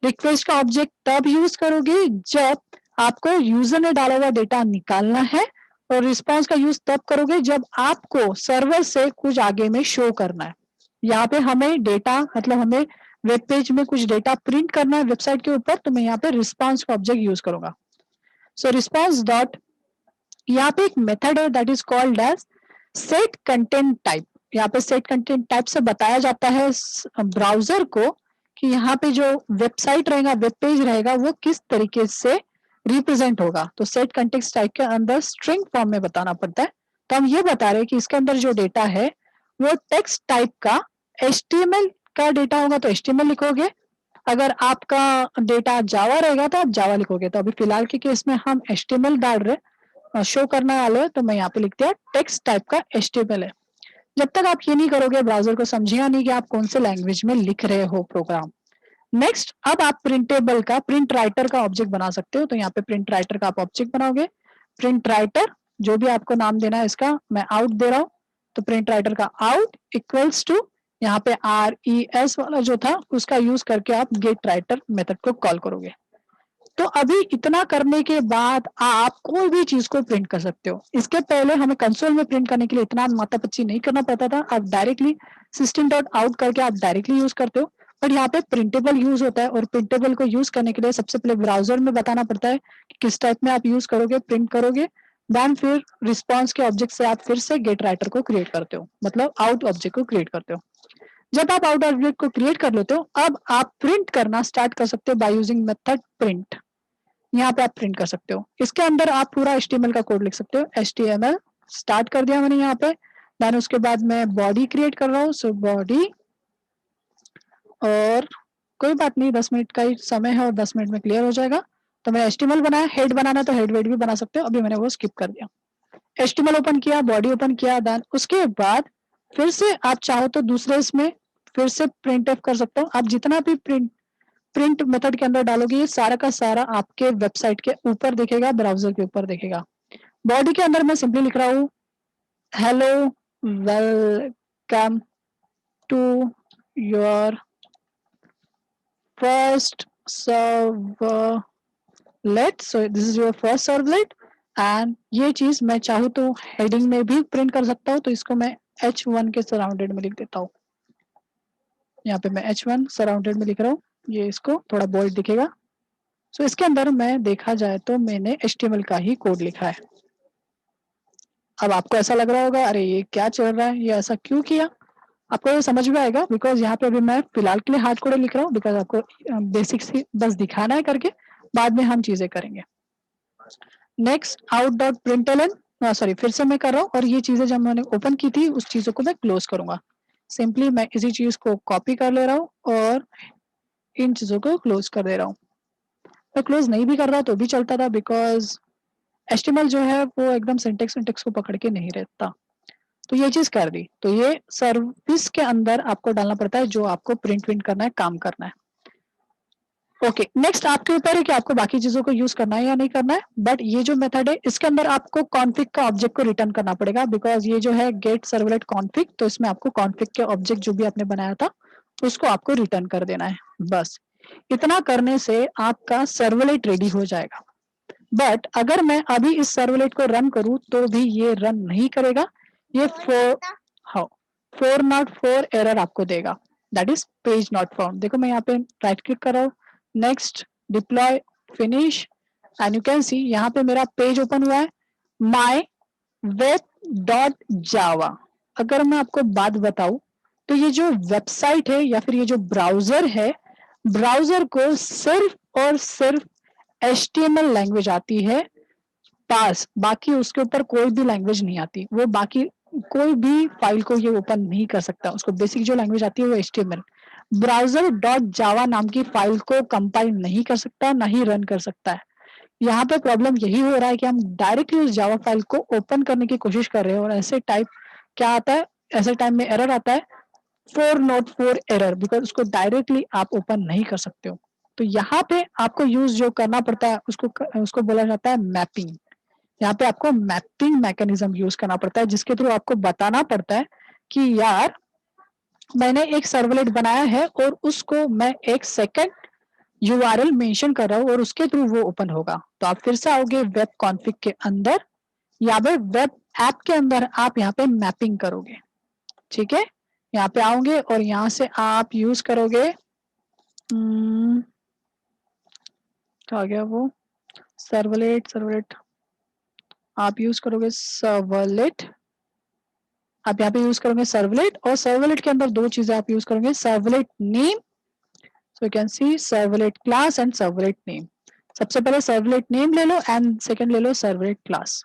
Speaker 1: रिक्वेस्ट का ऑब्जेक्ट तब यूज करोगे जब आपको यूजर ने डाला हुआ डेटा निकालना है, और रिस्पॉन्स का यूज तब करोगे जब आपको सर्वर से कुछ आगे में शो करना है। यहाँ पे हमें डेटा मतलब हमें वेब पेज में कुछ डेटा प्रिंट करना है वेबसाइट के ऊपर, तो मैं यहाँ पे रिस्पॉन्स का ऑब्जेक्ट यूज करूंगा। सो रिस्पॉन्स डॉट, यहाँ पे एक मेथड है that is called as set content type. यहाँ पे सेट कंटेंट टाइप से बताया जाता है ब्राउजर को कि यहाँ पे जो वेबसाइट रहेगा, वेब पेज रहेगा, वो किस तरीके से रिप्रेजेंट होगा। तो सेट कंटेक्स्ट टाइप के अंदर स्ट्रिंग फॉर्म में बताना पड़ता है। तो हम ये बता रहे हैं कि इसके अंदर जो डेटा है वो टेक्स्ट टाइप का HTML का डेटा होगा तो HTML लिखोगे, अगर आपका डेटा जावा रहेगा तो आप जावा लिखोगे। तो अभी फिलहाल के केस में हम HTML डाल रहे, शो करने वाले हैं, तो मैं यहाँ पे लिख दिया टेक्स्ट टाइप का HTML है। जब तक आप ये नहीं करोगे, ब्राउजर को समझेगा नहीं कि आप कौन से लैंग्वेज में लिख रहे हो प्रोग्राम। नेक्स्ट, अब आप प्रिंटेबल का, प्रिंट राइटर का ऑब्जेक्ट बना सकते हो। तो यहाँ पे प्रिंट राइटर का आप ऑब्जेक्ट बनाओगे। प्रिंट राइटर, जो भी आपको नाम देना है इसका, मैं आउट दे रहा हूँ। तो प्रिंट राइटर का आउट इक्वल्स टू, यहाँ पे RES वाला जो था उसका यूज करके आप गेट राइटर मेथड को कॉल करोगे। तो अभी इतना करने के बाद आप कोई भी चीज को प्रिंट कर सकते हो। इसके पहले हमें कंसोल में प्रिंट करने के लिए इतना माथापच्ची नहीं करना पड़ता था। आप डायरेक्टली system.out करके आप डायरेक्टली यूज करते हो, बट यहाँ पे प्रिंटेबल यूज होता है। और प्रिंटेबल को यूज करने के लिए सबसे पहले ब्राउजर में बताना पड़ता है कि किस टाइप में आप यूज करोगे, प्रिंट करोगे। देन फिर रिस्पॉन्स के ऑब्जेक्ट से आप फिर से गेट राइटर को क्रिएट करते हो, मतलब आउट ऑब्जेक्ट को क्रिएट करते हो। जब आप आउट ऑब्जेक्ट को क्रिएट कर लेते हो, अब आप प्रिंट करना स्टार्ट कर सकते हो बाय यूजिंग मेथड प्रिंट। यहाँ पे आप प्रिंट कर सकते हो। इसके अंदर आप पूरा HTML का कोड लिख सकते हो। HTML स्टार्ट कर दिया मैंने यहाँ पे। देन उसके बाद मैं बॉडी क्रिएट कर रहा हूँ। सो बॉडी, और कोई बात नहीं, 10 मिनट का ही समय है और 10 मिनट में क्लियर हो जाएगा। तो मैंने HTML बनाया। हेड बनाना तो हेड वेड भी बना सकते हो, अभी मैंने वो स्किप कर दिया। HTML ओपन किया, बॉडी ओपन किया, देन उसके बाद फिर से आप चाहो तो दूसरे इसमें फिर से प्रिंट कर सकते हो। आप जितना भी प्रिंट मेथड के अंदर डालोगे, ये सारा का सारा आपके वेबसाइट के ऊपर दिखेगा, ब्राउजर के ऊपर दिखेगा। बॉडी के अंदर मैं सिंपली लिख रहा हूँ hello welcome to your first servlet. So this is your first servlet. And ये चीज मैं चाहूँ तो हेडिंग में भी प्रिंट कर सकता हूँ। तो इसको मैं H1 के सराउंडेड में लिख देता हूँ। यहाँ पे मैं H1 सराउंडेड में लिख रहा हूँ, ये इसको थोड़ा बोल्ड दिखेगा। सो इसके अंदर मैं देखा जाए तो मैंने HTML का ही कोड लिखा है। अब आपको ऐसा लग रहा होगा, अरे ये क्या चल रहा है, ये ऐसा क्यों किया? आपको ये समझ में आएगा, बिकॉज यहाँ पे अभी मैं फिलहाल के लिए हार्ड कोड लिख रहा हूँ, बिकॉज आपको बेसिक्स ही बस दिखाना है करके, बाद में हम चीजें करेंगे। नेक्स्ट, out.println, सॉरी फिर से मैं कर रहा हूँ, और ये चीजें जब मैंने ओपन की थी उस चीजों को मैं क्लोज करूंगा। सिंपली मैं इसी चीज को कॉपी कर ले रहा हूँ और इन चीजों को क्लोज कर दे रहा हूँ। मैं क्लोज नहीं भी कर रहा तो भी चलता था, बिकॉज HTML जो है वो एकदम सिंटेक्स को पकड़ के नहीं रहता। तो ये चीज कर दी। तो ये सर्विस के अंदर आपको डालना पड़ता है जो आपको प्रिंट करना है, काम करना है। ओके, नेक्स्ट आपके ऊपर है कि आपको बाकी चीजों को यूज करना है या नहीं करना है। बट ये जो मेथड है इसके अंदर आपको कॉन्फिग का ऑब्जेक्ट को रिटर्न करना पड़ेगा, बिकॉज ये जो है गेट सर्वलेट कॉन्फिग, तो इसमें आपको कॉन्फिग के ऑब्जेक्ट जो भी आपने बनाया था उसको आपको रिटर्न कर देना है। बस इतना करने से आपका सर्वलेट रेडी हो जाएगा। बट अगर मैं अभी इस सर्वलेट को रन करूं तो भी ये रन नहीं करेगा। ये 404 एरर आपको देगा, that is page not found. देखो मैं यहाँ पे राइट क्लिक कर रहा हूँ, next, deploy, finish, and you can सी यहाँ पे मेरा पेज ओपन हुआ है, माई web.java। अगर मैं आपको बात बताऊं तो ये जो वेबसाइट है या फिर ये जो ब्राउजर है, ब्राउजर को सिर्फ और सिर्फ HTML लैंग्वेज आती है पास, बाकी उसके ऊपर कोई भी लैंग्वेज नहीं आती। वो बाकी कोई भी फाइल को ये ओपन नहीं कर सकता। उसको बेसिक जो लैंग्वेज आती है वो HTML। ब्राउजर डॉट जावा नाम की फाइल को कंपाइल नहीं कर सकता, ना ही रन कर सकता है, यहाँ पे प्रॉब्लम यही हो रहा है कि हम डायरेक्टली उस जावा फाइल को ओपन करने की कोशिश कर रहे हैं और ऐसे टाइप क्या आता है, ऐसे टाइम में एरर आता है 4 नॉट 4 एरर, बिकॉज उसको डायरेक्टली आप ओपन नहीं कर सकते हो। तो यहाँ पे आपको यूज जो करना पड़ता है उसको बोला जाता है मैपिंग। यहाँ पे आपको मैपिंग मैकेनिज्म यूज करना पड़ता है, जिसके थ्रू आपको बताना पड़ता है कि यार मैंने एक सर्वलेट बनाया है और उसको मैं एक सेकंड यूआरएल मेंशन कर रहा हूँ और उसके थ्रू वो ओपन होगा। तो आप फिर से आओगे वेब कॉन्फ़िग के अंदर, या फिर वेब ऐप के अंदर आप यहाँ पे मैपिंग करोगे। ठीक है, यहाँ पे आओगे और यहाँ से आप यूज करोगे क्या आ गया वो, सर्वलेट। सर्वलेट आप यूज करोगे सर्वलेट, आप यहाँ पे यूज करोगे सर्वलेट, और सर्वलेट के अंदर दो चीजें आप यूज करोगे, servlet name, so you can C servlet class and servlet name. सबसे पहले सर्वलेट नेम ले लो एंड सेकंड ले लो सर्वलेट क्लास।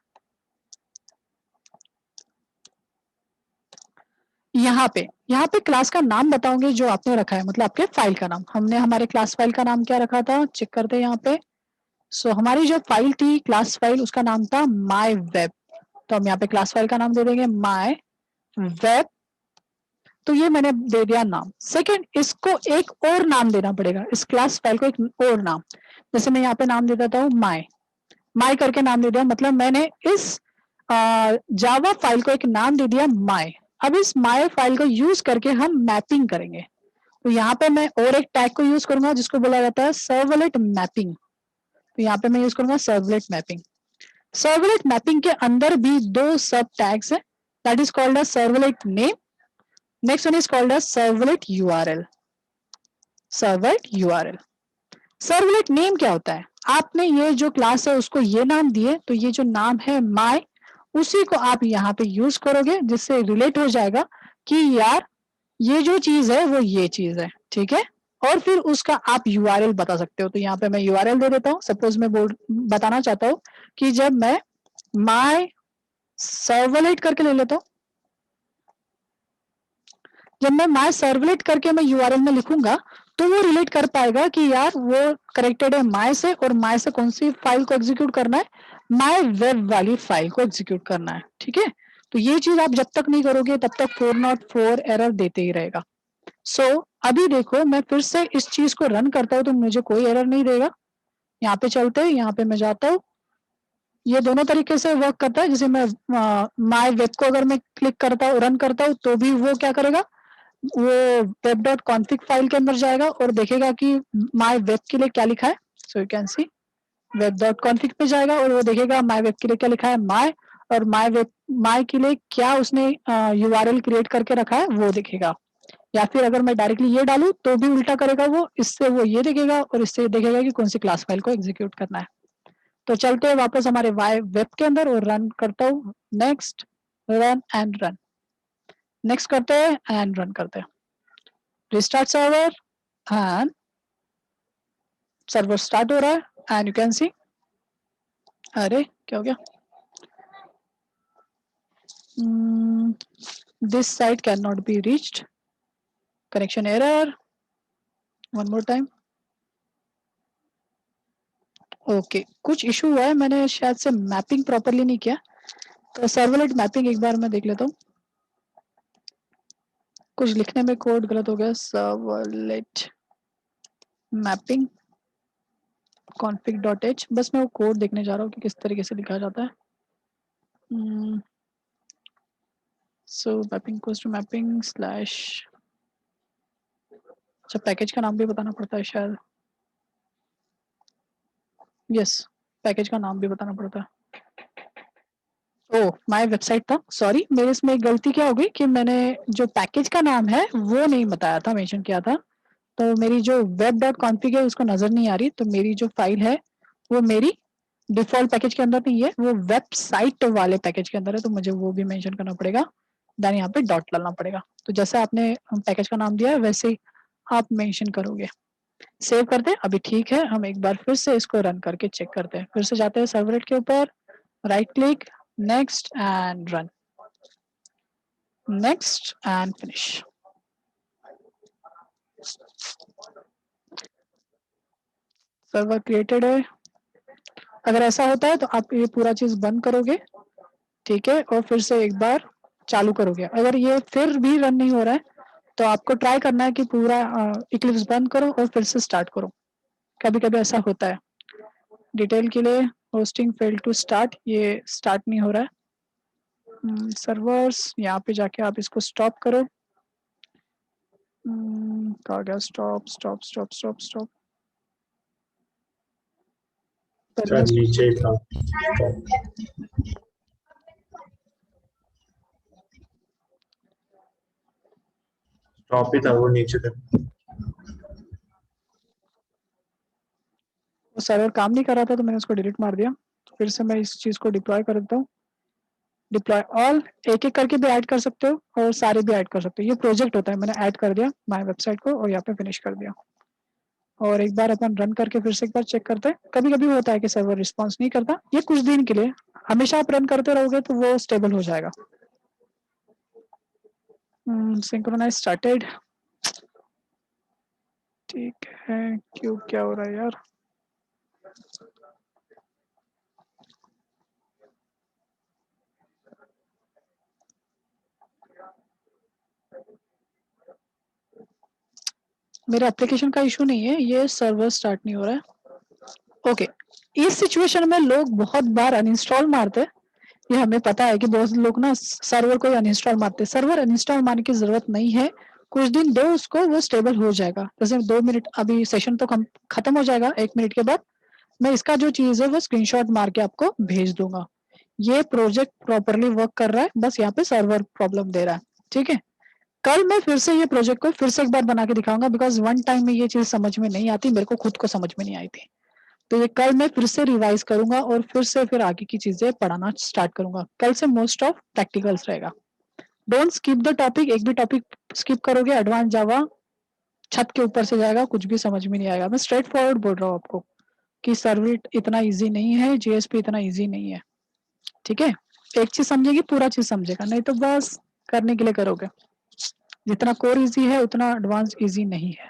Speaker 1: यहाँ पे क्लास का नाम बताओगे जो आपने रखा है, मतलब आपके फाइल का नाम। हमने हमारे क्लास फाइल का नाम क्या रखा था, चेक करते हैं यहाँ पे। सो हमारी जो फाइल थी क्लास फाइल, उसका नाम था माई वेब। तो हम यहाँ पे क्लास फाइल का नाम दे देंगे माई वेब। तो ये मैंने दे दिया नाम। सेकंड, इसको एक और नाम देना पड़ेगा, इस क्लास फाइल को एक और नाम। जैसे मैं यहाँ पे नाम दे देता हूँ माई, माई करके नाम दे दिया, मतलब मैंने इस जावा फाइल को एक नाम दे दिया माई। अब इस माई फाइल को यूज करके हम मैपिंग करेंगे। तो यहाँ पे मैं और एक टैग को यूज करूंगा जिसको बोला जाता है सर्वलेट मैपिंग। तो यहाँ पे मैं यूज करूंगा सर्वलेट मैपिंग। सर्वलेट मैपिंग के अंदर भी दो सब टैग्स है, that is called a servlet name, next one is called a servlet URL. Servlet URL, servlet name क्या होता है, आपने ये जो क्लास है उसको ये नाम दिए, तो ये जो नाम है माई, उसी को आप यहाँ पे यूज करोगे, जिससे रिलेट हो जाएगा कि यार ये जो चीज है वो ये चीज है। ठीक है, और फिर उसका आप यूआरएल बता सकते हो। तो यहाँ पे मैं यूआरएल दे देता हूँ। सपोज मैं बताना चाहता हूँ कि जब मैं माई सर्वलेट करके ले लेता हूँ, जब मैं माई सर्वलेट करके मैं यूआरएल में लिखूंगा तो वो रिलेट कर पाएगा कि यार वो कनेक्टेड है माई से, और माई से कौन सी फाइल को एग्जीक्यूट करना है, माई वेब वाली फाइल को एग्जीक्यूट करना है। ठीक है, तो ये चीज आप जब तक नहीं करोगे तब तक 404 एरर देते ही रहेगा। सो अभी देखो मैं फिर से इस चीज को रन करता हूँ तो मुझे कोई एरर नहीं देगा। यहाँ पे चलते हैं, यहाँ पे मैं जाता हूँ, ये दोनों तरीके से वर्क करता है। जैसे मैं माई वेब को अगर मैं क्लिक करता हूँ, रन करता हूँ, तो भी वो क्या करेगा, वो वेब डॉट कॉन्फिग फाइल के अंदर जाएगा और देखेगा कि माई वेब के लिए क्या लिखा है। So you can C web dot config पे जाएगा और वो देखेगा माई वेब के लिए क्या लिखा है माई, और माई वेब माई के लिए क्या उसने यूआरएल क्रिएट करके रखा है वो दिखेगा। या फिर अगर मैं डायरेक्टली ये डालूं तो भी उल्टा करेगा वो, इससे वो ये देखेगा और इससे देखेगा कि कौन सी क्लास फाइल को एग्जीक्यूट करना है। तो चलते हैं वापस हमारे वाई वेब के अंदर और रन करता हूँ, next, run and run, next करते हैं एंड रन करते हैं, restart server, and server start हो रहा है एंड यू कैन सी, अरे क्या हो गया, this site can not be reached, connection error, one more time. Okay, कुछ इशू हुआ है, मैंने शायद से मैपिंग प्रॉपरली नहीं किया। तो सर्वलेट मैपिंग एक बार मैं देख लेता हूँ, कुछ लिखने में कोड गलत हो गया। सर्वलेट मैपिंग config.h, बस मैं वो कोड देखने जा रहा हूँ कि किस तरीके से लिखा जाता है। So mapping goes to mapping slash, अच्छा पैकेज का नाम भी बताना पड़ता है शायद, यस पैकेज का नाम भी बताना पड़ता है। ओह माय वेबसाइट था, सॉरी मेरे इसमें एक गलती क्या हो गई कि मैंने जो पैकेज का नाम है वो नहीं बताया था, मेंशन किया था। तो मेरी जो वेब डॉट कॉन्फिग है उसको नजर नहीं आ रही, तो मेरी जो फाइल है वो मेरी डिफॉल्ट पैकेज के अंदर नहीं है, वो वेबसाइट वाले पैकेज के अंदर है, तो मुझे वो भी मेंशन करना पड़ेगा, देन यहाँ पे डॉट डालना पड़ेगा। तो जैसे आपने पैकेज का नाम दिया है वैसे ही आप मेंशन करोगे। सेव करते हैं, अभी ठीक है। हम एक बार फिर से इसको रन करके चेक करते हैं, फिर से जाते हैं सर्वलेट के ऊपर, right click, next and run, next and finish. Server created है, अगर ऐसा होता है तो आप ये पूरा चीज बंद करोगे, ठीक है, और फिर से एक बार चालू करोगे। अगर ये फिर भी रन नहीं हो रहा है तो आपको ट्राई करना है कि पूरा इक्लिप्स बंद करो और फिर से स्टार्ट करो। कभी कभी ऐसा होता है। डिटेल के लिए होस्टिंग फेल टू स्टार्ट, ये स्टार्ट नहीं हो रहा है। सर्वर्स यहाँ पे जाके आप इसको स्टॉप करो। कहा गया? Stop stop stop stop stop.
Speaker 2: शायद नीचे ही था। स्टॉप ही था, वो नीचे था।
Speaker 1: वो सर्वर काम नहीं कर रहा था तो मैंने उसको डिलीट मार दिया। तो फिर से मैं इस चीज को डिप्लॉय कर देता हूँ। डिप्लॉय ऑल, एक एक करके भी ऐड कर सकते हो और सारे भी ऐड कर सकते हो। ये प्रोजेक्ट होता है, मैंने ऐड कर दिया माय वेबसाइट को और यहाँ पे फिनिश कर दिया। और एक बार अपन रन करके फिर से एक बार चेक करते हैं। कभी कभी होता है कि सर्वर रिस्पॉन्स नहीं करता, ये कुछ दिन के लिए। हमेशा आप रन करते रहोगे तो वो स्टेबल हो जाएगा। सिंक्रोनाइज स्टार्टेड, ठीक है। क्यों, क्या हो रहा है यार? मेरे एप्लीकेशन का इशू नहीं है, ये सर्वर स्टार्ट नहीं हो रहा है। ओके, इस सिचुएशन में लोग बहुत बार अनइंस्टॉल मारते हैं। ये हमें पता है कि बहुत लोग ना सर्वर को अनइंस्टॉल मारते हैं। सर्वर अनइंस्टॉल मारने की जरूरत नहीं है, कुछ दिन दो उसको, वो स्टेबल हो जाएगा। जैसे 2 मिनट, अभी सेशन तो खत्म हो जाएगा 1 मिनट के बाद। मैं इसका जो चीज है वो स्क्रीनशॉट मार के आपको भेज दूंगा। ये प्रोजेक्ट प्रॉपरली वर्क कर रहा है, बस यहाँ पे सर्वर प्रॉब्लम दे रहा है, ठीक है। कल मैं फिर से ये प्रोजेक्ट को फिर से एक बार बना के दिखाऊंगा, बिकॉज वन टाइम में ये चीज समझ में नहीं आती, मेरे को खुद को समझ में नहीं आई थी। तो ये कल मैं फिर से रिवाइज करूंगा और फिर से फिर आगे की चीजें पढ़ाना स्टार्ट करूंगा। कल से मोस्ट ऑफ प्रैक्टिकल्स रहेगा। डोंट स्किप द टॉपिक, एक भी टॉपिक स्किप करोगे एडवांस जावा छत के ऊपर से जाएगा, कुछ भी समझ में नहीं आएगा। मैं स्ट्रेट फॉरवर्ड बोल रहा हूँ आपको कि सर्विट इतना इजी नहीं है, जेएसपी इतना इजी नहीं है, ठीक है। एक चीज समझेगी पूरा चीज समझेगा, नहीं तो बस करने के लिए करोगे। जितना कोर इजी है उतना एडवांस इजी नहीं है।